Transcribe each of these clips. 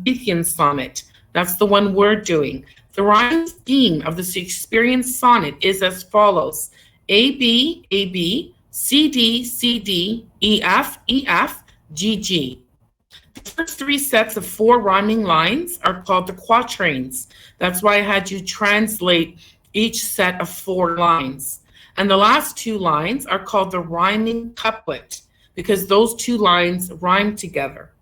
Elizabethan sonnet. That's the one we're doing. The rhyme scheme of the Shakespearean sonnet is as follows: A, B, A, B, C, D, C, D, E, F, E, F, G, G. The first three sets of four rhyming lines are called the quatrains. That's why I had you translate each set of four lines. And the last two lines are called the rhyming couplet, because those two lines rhyme together.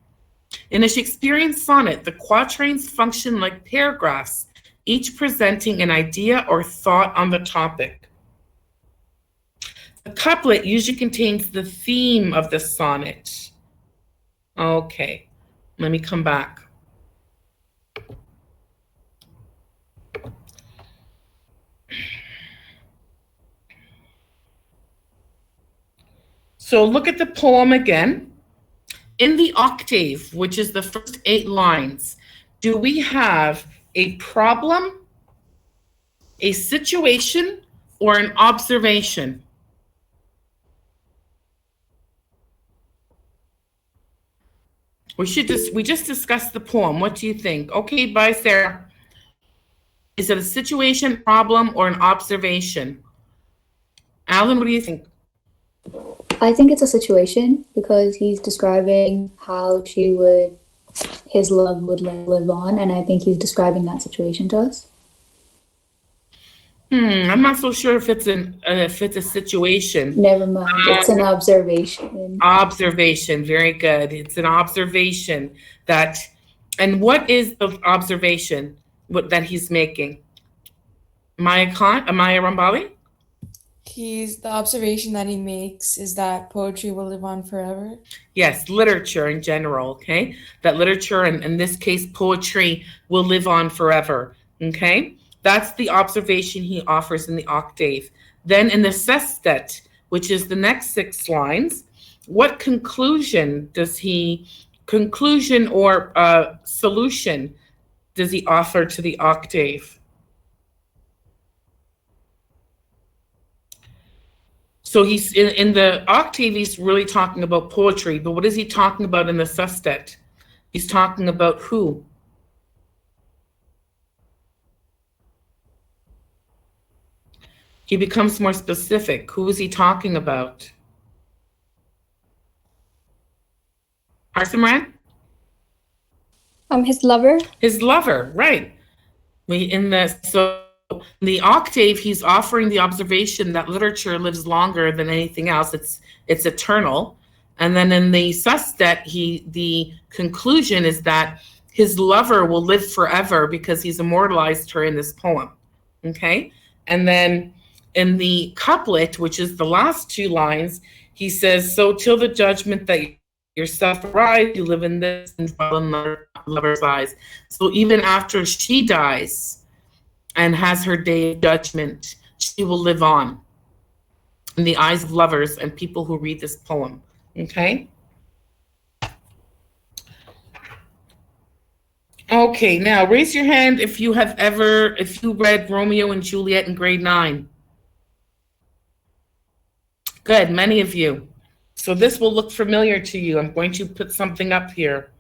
In a Shakespearean sonnet, the quatrains function like paragraphs, each presenting an idea or thought on the topic. The couplet usually contains the theme of the sonnet. Okay, let me come back. So look at the poem again. In the octave, which is the first 8 lines, do we have a problem, a situation, or an observation? We just discussed the poem. What do you think? Okay, bye, Sarah. Is it a situation, problem, or an observation? Alan, what do you think? I think it's a situation, because he's describing how his love would live on, and I think he's describing that situation to us. I'm not so sure if it's a situation. Never mind. It's an observation. Observation, very good. It's an observation that, and what is the observation that he's making? Maya Rambali? The observation that he makes is that poetry will live on forever. Yes, literature in general, okay? That literature, and in this case, poetry, will live on forever, okay? That's the observation he offers in the octave. Then in the sestet, which is the next 6 lines, what conclusion or solution does he offer to the octave? So he's in the octave, he's really talking about poetry, but what is he talking about in the sestet? He's talking about who? He becomes more specific. Who is he talking about? Arsamran? His lover. His lover, right. In the octave, he's offering the observation that literature lives longer than anything else. It's eternal. And then in the sestet, the conclusion is that his lover will live forever because he's immortalized her in this poem. Okay? And then in the couplet, which is the last 2 lines, he says, so till the judgment that yourself arise, you live in this and dwell in lover's eyes. So even after she dies and has her day of judgment, she will live on in the eyes of lovers and people who read this poem. Okay? Okay, now raise your hand if you read Romeo and Juliet in grade 9. Good, many of you. So this will look familiar to you. I'm going to put something up here.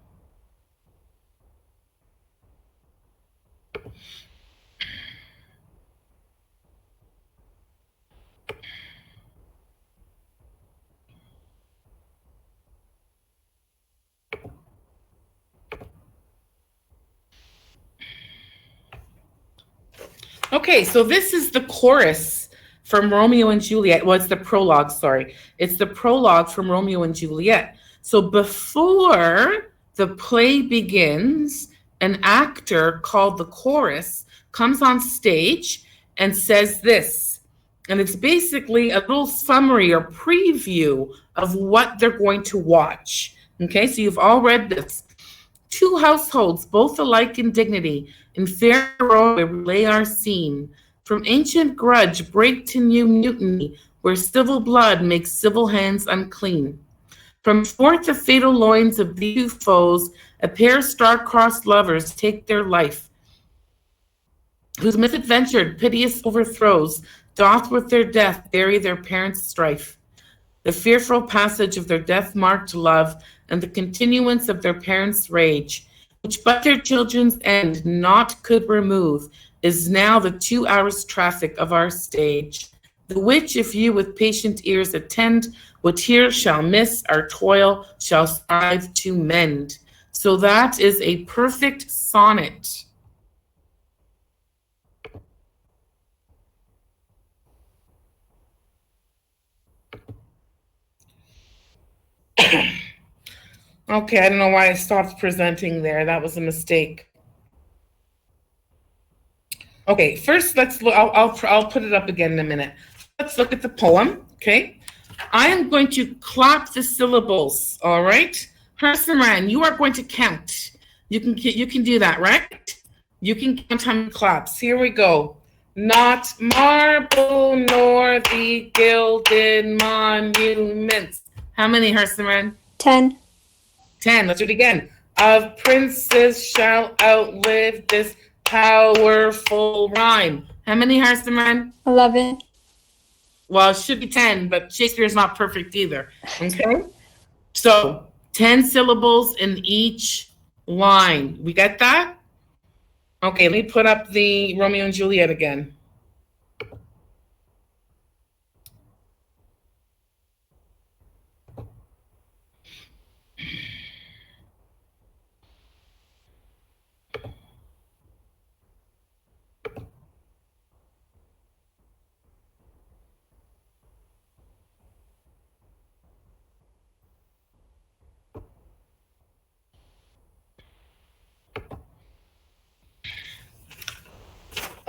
Okay, so this is the chorus from Romeo and Juliet. Well, it's the prologue, sorry. It's the prologue from Romeo and Juliet. So before the play begins, an actor called the chorus comes on stage and says this. And it's basically a little summary or preview of what they're going to watch. Okay, so you've all read this. 2 households, both alike in dignity, in fair row where we lay our scene. From ancient grudge break to new mutiny, where civil blood makes civil hands unclean. From forth the fatal loins of the 2 foes, a pair star-crossed lovers take their life, whose misadventured piteous overthrows doth with their death bury their parents' strife. The fearful passage of their death-marked love and the continuance of their parents' rage which but their children's end not could remove, is now the 2 hours traffic of our stage, the which if you with patient ears attend, what here shall miss, our toil shall strive to mend. So that is a perfect sonnet. Okay, I don't know why I stopped presenting there. That was a mistake. Okay, first let's look. I'll put it up again in a minute. Let's look at the poem. Okay, I am going to clap the syllables. All right, Harsiran, you are going to count. You can do that, right? You can count how many claps. Here we go. Not marble nor the gilded monuments. How many, Harsiran? 10. 10. Let's do it again. Of princes shall outlive this powerful rhyme. How many, Harsiman? 11. Well, it should be 10, but Shakespeare is not perfect either. Okay? So 10 syllables in each line. We get that? Okay, let me put up the Romeo and Juliet again.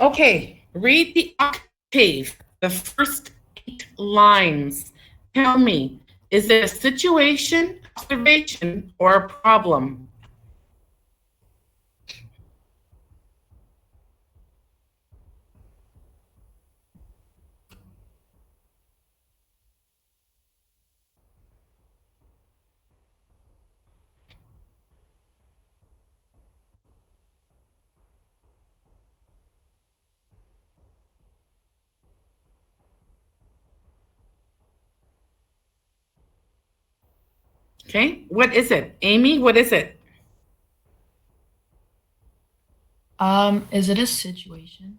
Okay, read the octave, the first 8 lines. Tell me, is it a situation, observation, or a problem? Okay, what is it? Amy, what is it? Is it a situation?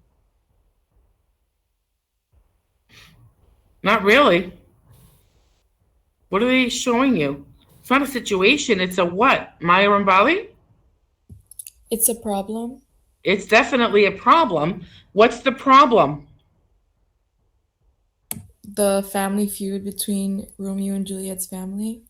Not really. What are they showing you? It's not a situation, it's a what? Maya Rambali? It's a problem. It's definitely a problem. What's the problem? The family feud between Romeo and Juliet's family.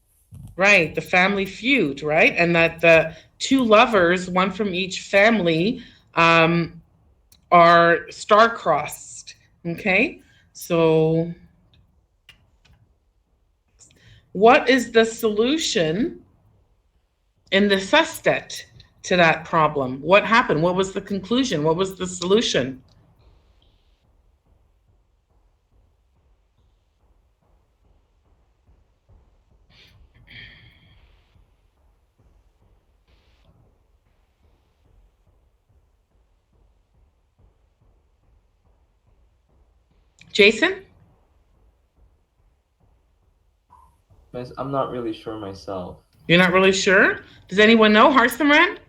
Right, the family feud, right? And that the 2 lovers, one from each family, are star-crossed. Okay, so what is the solution in the sestet to that problem? What happened? What was the conclusion? What was the solution? Jason? I'm not really sure myself. You're not really sure? Does anyone know? Harsimran?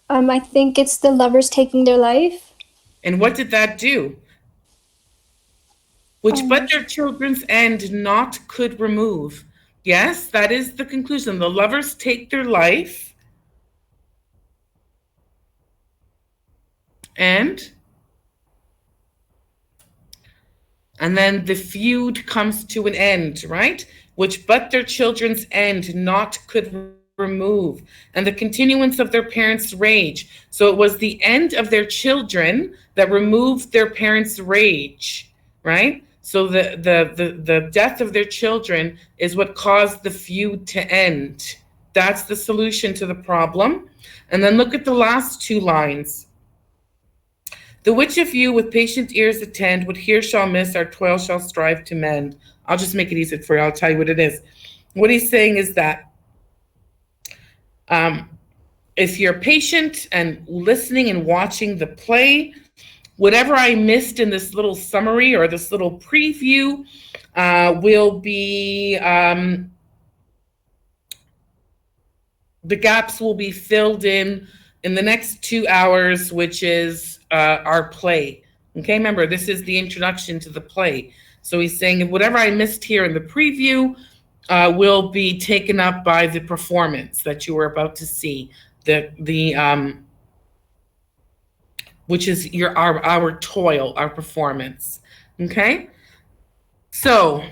I think it's the lovers taking their life. And what did that do? Which but their children's end not could remove. Yes, that is the conclusion. The lovers take their life. And then the feud comes to an end, right? Which but their children's end not could remove, and the continuance of their parents' rage. So it was the end of their children that removed their parents' rage, right? So the death of their children is what caused the feud to end. That's the solution to the problem. And then look at the last 2 lines. The which of you with patient ears attend, what here shall miss, our toil shall strive to mend. I'll just make it easy for you. I'll tell you what it is. What he's saying is that if you're patient and listening and watching the play, whatever I missed in this little summary or this little preview will be the gaps will be filled in the next 2 hours, which is our play. Okay, remember, this is the introduction to the play. So he's saying whatever I missed here in the preview will be taken up by the performance that you were about to see. Which is our toil, our performance. Okay? So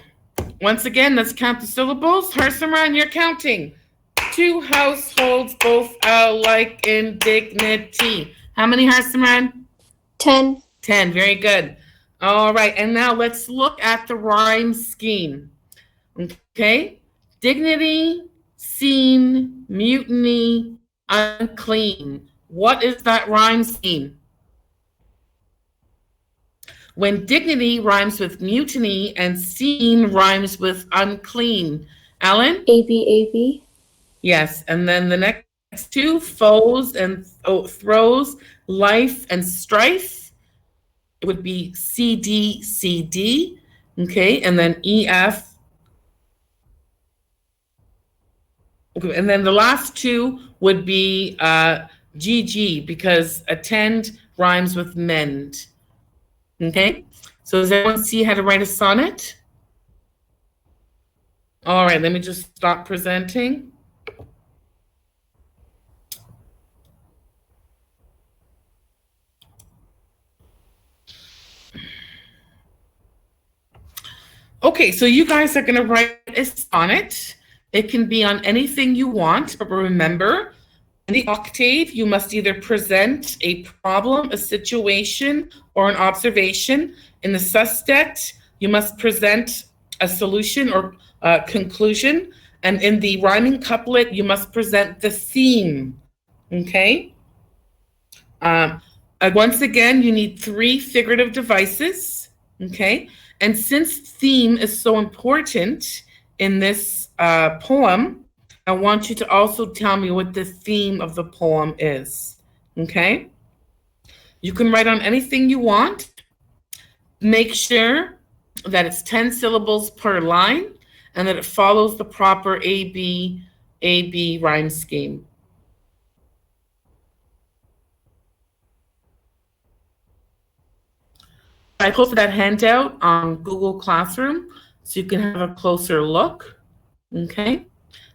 once again, let's count the syllables. Harsimran, you're counting. 2 households, both alike in dignity. How many, Harsimran? 10. 10, very good. All right, and now let's look at the rhyme scheme. Okay? Dignity, seen, mutiny, unclean. What is that rhyme scheme? When dignity rhymes with mutiny and seen rhymes with unclean. Alan? AB. Yes, and then the next 2, foes and throws, life and strife. It would be CD. Okay, and then EF. Okay, and then the last 2 would be GG, because attend rhymes with mend. Okay, so does everyone see how to write a sonnet? All right, let me just stop presenting. Okay, so you guys are going to write a sonnet. It can be on anything you want, but remember, in the octave, you must either present a problem, a situation, or an observation. In the sestet, you must present a solution or conclusion. And in the rhyming couplet, you must present the theme. Okay? Once again, you need 3 figurative devices. Okay? And since theme is so important in this poem, I want you to also tell me what the theme of the poem is. Okay? You can write on anything you want. Make sure that it's 10 syllables per line and that it follows the proper AB rhyme scheme. I posted that handout on Google Classroom so you can have a closer look. Okay?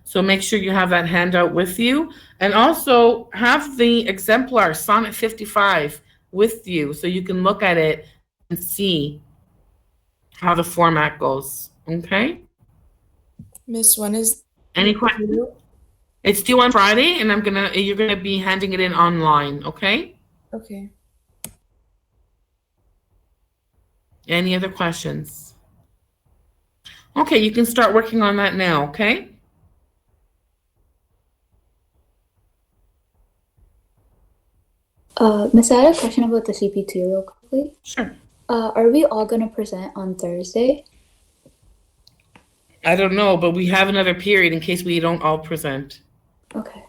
So make sure you have that handout with you. And also have the exemplar, Sonnet 55, with you so you can look at it and see how the format goes. Okay? Miss, when is Any questions? It's due on Friday, and you're gonna be handing it in online, okay? okay? Any other questions? Okay, you can start working on that now, okay? Miss, I had a question about the CP2 real quickly. Sure. Are we all going to present on Thursday? I don't know, but we have another period in case we don't all present. Okay.